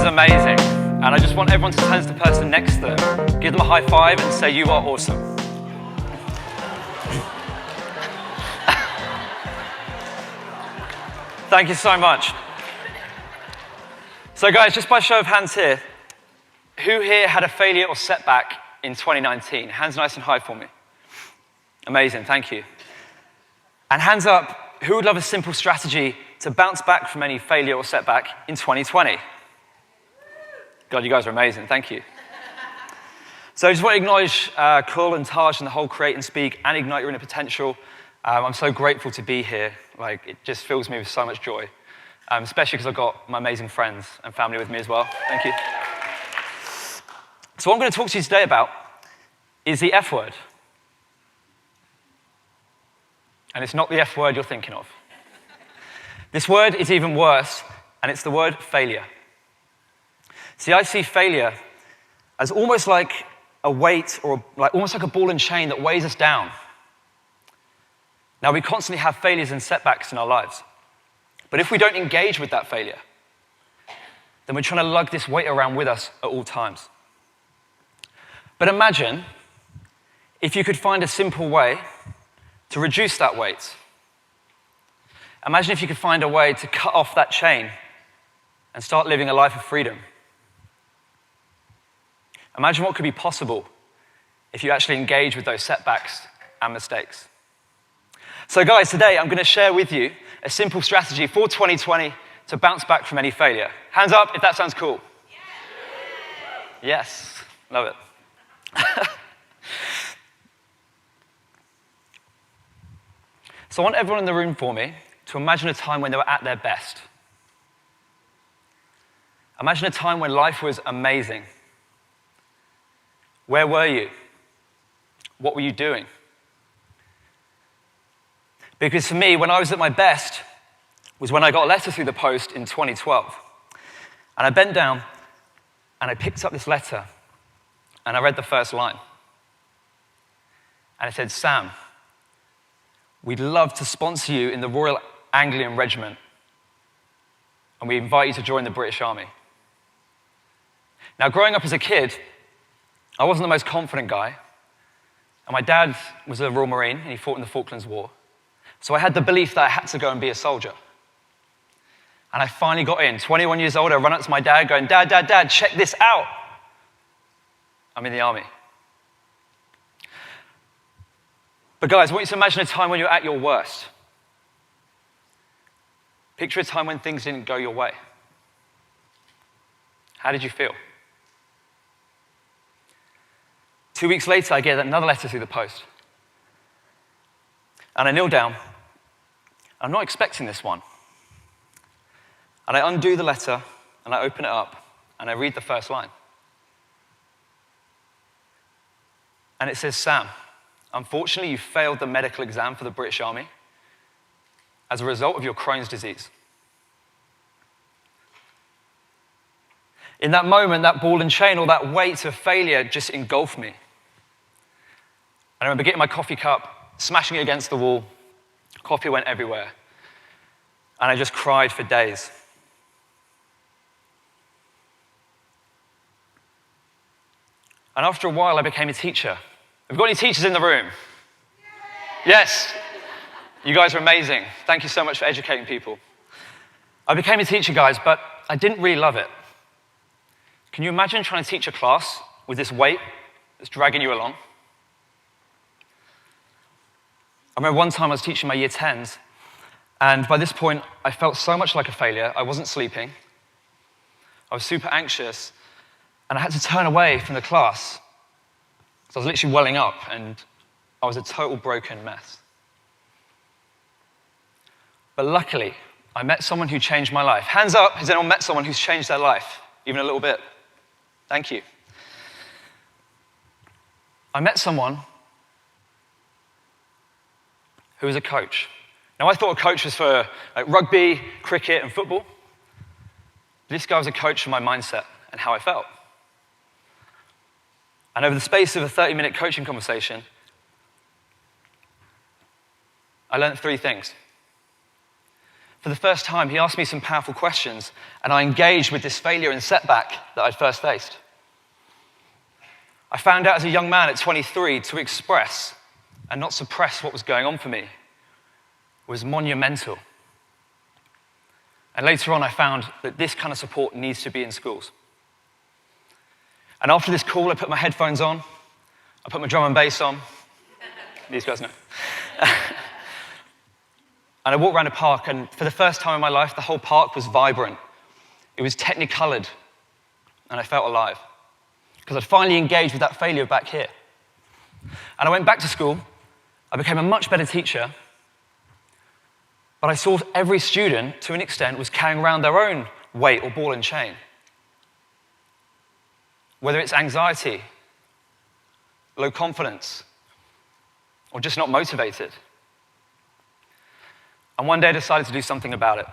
amazing. And I just want everyone to turn to the person next to them, give them a high five and say, you are awesome. Thank you so much. So guys, just by show of hands here, who here had a failure or setback in 2019? Hands nice and high for me. Amazing, thank you. And hands up, who would love a simple strategy to bounce back from any failure or setback in 2020? God, you guys are amazing, thank you. So I just want to acknowledge Kul and Taj and the whole Create and Speak and Ignite Your Inner Potential. I'm so grateful to be here. Like, it just fills me with so much joy, especially because I've got my amazing friends and family with me as well. Thank you. So what I'm going to talk to you today about is the F word. And it's not the F word you're thinking of. This word is even worse, and it's the word failure. See, I see failure as almost like a weight or almost like a ball and chain that weighs us down. Now, we constantly have failures and setbacks in our lives. But if we don't engage with that failure, then we're trying to lug this weight around with us at all times. But imagine if you could find a simple way to reduce that weight. Imagine if you could find a way to cut off that chain and start living a life of freedom. Imagine what could be possible if you actually engage with those setbacks and mistakes. So guys, today I'm going to share with you a simple strategy for 2020 to bounce back from any failure. Hands up if that sounds cool. Yes, love it. So I want everyone in the room for me to imagine a time when they were at their best. Imagine a time when life was amazing. Where were you? What were you doing? Because for me, when I was at my best was when I got a letter through the post in 2012. And I bent down and I picked up this letter and I read the first line. And it said, Sam, we'd love to sponsor you in the Royal Anglian Regiment, and we invite you to join the British Army. Now, growing up as a kid, I wasn't the most confident guy, and my dad was a Royal Marine, and he fought in the Falklands War. So I had the belief that I had to go and be a soldier. And I finally got in. 21 years old, I run up to my dad going, Dad, check this out. I'm in the army. But guys, I want you to imagine a time when you're at your worst. Picture a time when things didn't go your way. How did you feel? 2 weeks later, I get another letter through the post. And I kneel down. I'm not expecting this one. And I undo the letter, and I open it up, and I read the first line. And it says, Sam, unfortunately, you failed the medical exam for the British Army as a result of your Crohn's disease. In that moment, that ball and chain, or that weight of failure just engulfed me. I remember getting my coffee cup, smashing it against the wall. Coffee went everywhere. And I just cried for days. And after a while, I became a teacher. Have we got any teachers in the room? Yes. You guys are amazing. Thank you so much for educating people. I became a teacher, guys, but I didn't really love it. Can you imagine trying to teach a class with this weight that's dragging you along? I remember one time I was teaching my year 10s, and by this point, I felt so much like a failure. I wasn't sleeping. I was super anxious, and I had to turn away from the class. So I was literally welling up, and I was a total broken mess. But luckily, I met someone who changed my life. Hands up, has anyone met someone who's changed their life? Even a little bit? Thank you. I met someone who was a coach. Now, I thought a coach was for rugby, cricket, and football. This guy was a coach for my mindset and how I felt. And over the space of a 30-minute coaching conversation, I learned 3 things. For the first time, he asked me some powerful questions, and I engaged with this failure and setback that I'd first faced. I found out as a young man at 23 to express and not suppress what was going on for me was monumental. And later on, I found that this kind of support needs to be in schools. And after this call, I put my headphones on, I put my drum and bass on. These guys know. And I walked around a park, and for the first time in my life, the whole park was vibrant. It was technicolored, and I felt alive. Because I'd finally engaged with that failure back here. And I went back to school, I became a much better teacher, but I saw every student, to an extent, was carrying around their own weight or ball and chain. Whether it's anxiety, low confidence, or just not motivated. And one day I decided to do something about it.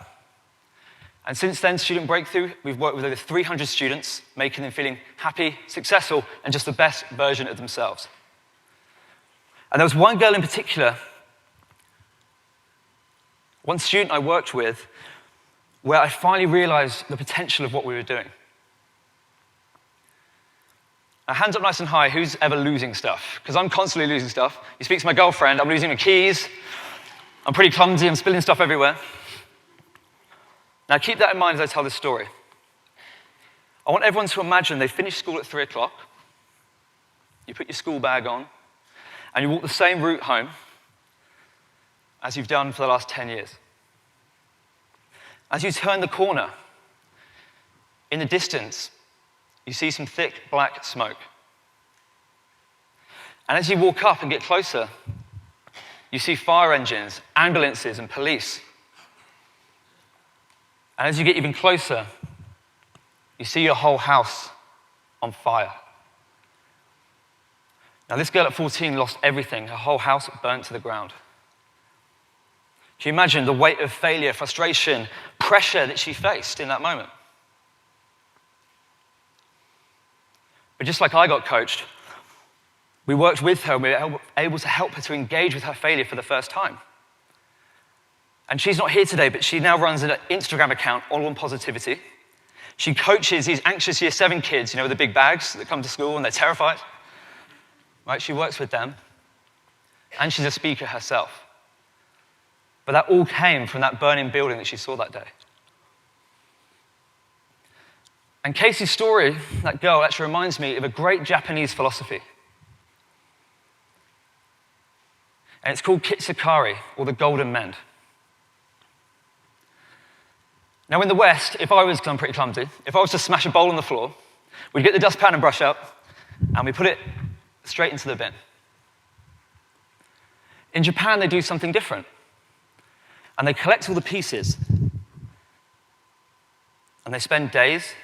And since then, Student Breakthrough, we've worked with over 300 students, making them feeling happy, successful, and just the best version of themselves. And there was one girl in particular, one student I worked with, where I finally realized the potential of what we were doing. Now, hands up nice and high, who's ever losing stuff? Because I'm constantly losing stuff. You speak to my girlfriend, I'm losing my keys. I'm pretty clumsy, I'm spilling stuff everywhere. Now, keep that in mind as I tell this story. I want everyone to imagine they finish school at 3 o'clock, you put your school bag on, and you walk the same route home as you've done for the last 10 years. As you turn the corner, in the distance, you see some thick black smoke. And as you walk up and get closer, you see fire engines, ambulances, and police. And as you get even closer, you see your whole house on fire. Now, this girl at 14 lost everything. Her whole house burnt to the ground. Can you imagine the weight of failure, frustration, pressure that she faced in that moment? But just like I got coached, we worked with her and we were able to help her to engage with her failure for the first time. And she's not here today, but she now runs an Instagram account all on positivity. She coaches these anxious year 7 kids, with the big bags that come to school and they're terrified. Right? She works with them. And she's a speaker herself. But that all came from that burning building that she saw that day. And Casey's story, that girl, actually reminds me of a great Japanese philosophy. And it's called Kitsukari, or the Golden Mend. Now in the West, because I'm pretty clumsy, if I was to smash a bowl on the floor, we'd get the dustpan and brush up, and we put it straight into the bin. In Japan, they do something different. And they collect all the pieces, and they spend days,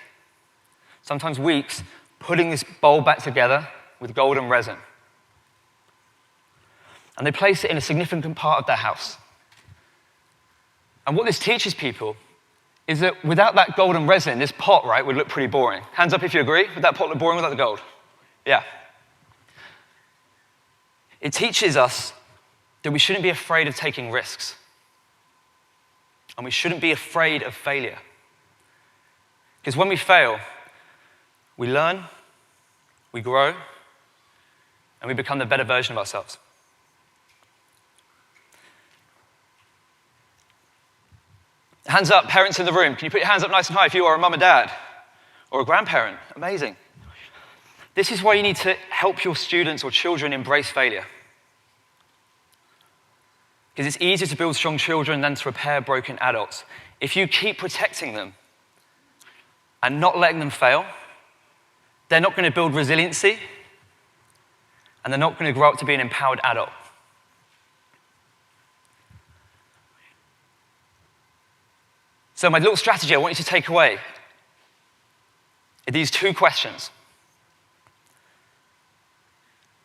sometimes weeks, putting this bowl back together with golden resin. And they place it in a significant part of their house. And what this teaches people is that without that golden resin, this pot, right, would look pretty boring. Hands up if you agree. Would that pot look boring without the gold? Yeah. It teaches us that we shouldn't be afraid of taking risks. And we shouldn't be afraid of failure. Because when we fail, we learn, we grow, and we become the better version of ourselves. Hands up, parents in the room. Can you put your hands up nice and high if you are a mum and dad or a grandparent? Amazing. This is why you need to help your students or children embrace failure. Because it's easier to build strong children than to repair broken adults. If you keep protecting them and not letting them fail, they're not going to build resiliency, and they're not going to grow up to be an empowered adult. So my little strategy I want you to take away are these 2 questions.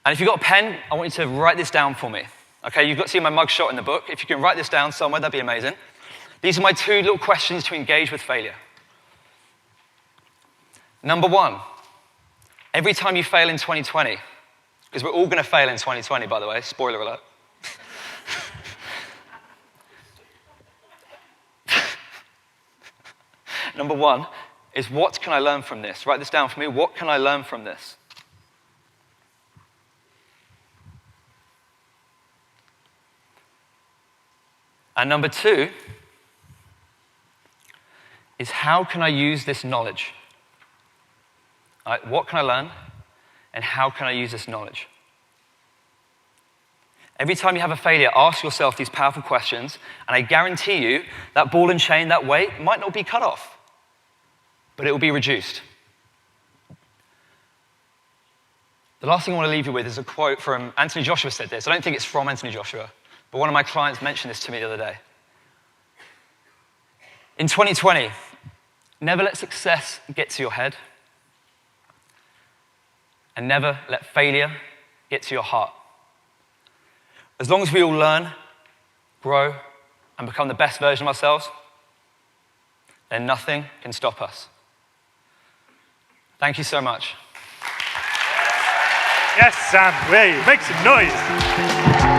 And if you've got a pen, I want you to write this down for me. Okay, you've got to see my mugshot in the book. If you can write this down somewhere, that'd be amazing. These are my 2 little questions to engage with failure. Number 1, every time you fail in 2020, because we're all going to fail in 2020, by the way, spoiler alert. Number one is, what can I learn from this? Write this down for me. What can I learn from this? And number two is, how can I use this knowledge? All right, what can I learn, and how can I use this knowledge? Every time you have a failure, ask yourself these powerful questions, and I guarantee you that ball and chain, that weight, might not be cut off, but it will be reduced. The last thing I want to leave you with is a quote from Anthony Joshua said this. I don't think it's from Anthony Joshua, but one of my clients mentioned this to me the other day. In 2020, never let success get to your head, and never let failure get to your heart. As long as we all learn, grow, and become the best version of ourselves, then nothing can stop us. Thank you so much. Yes, Sam, way, make some noise.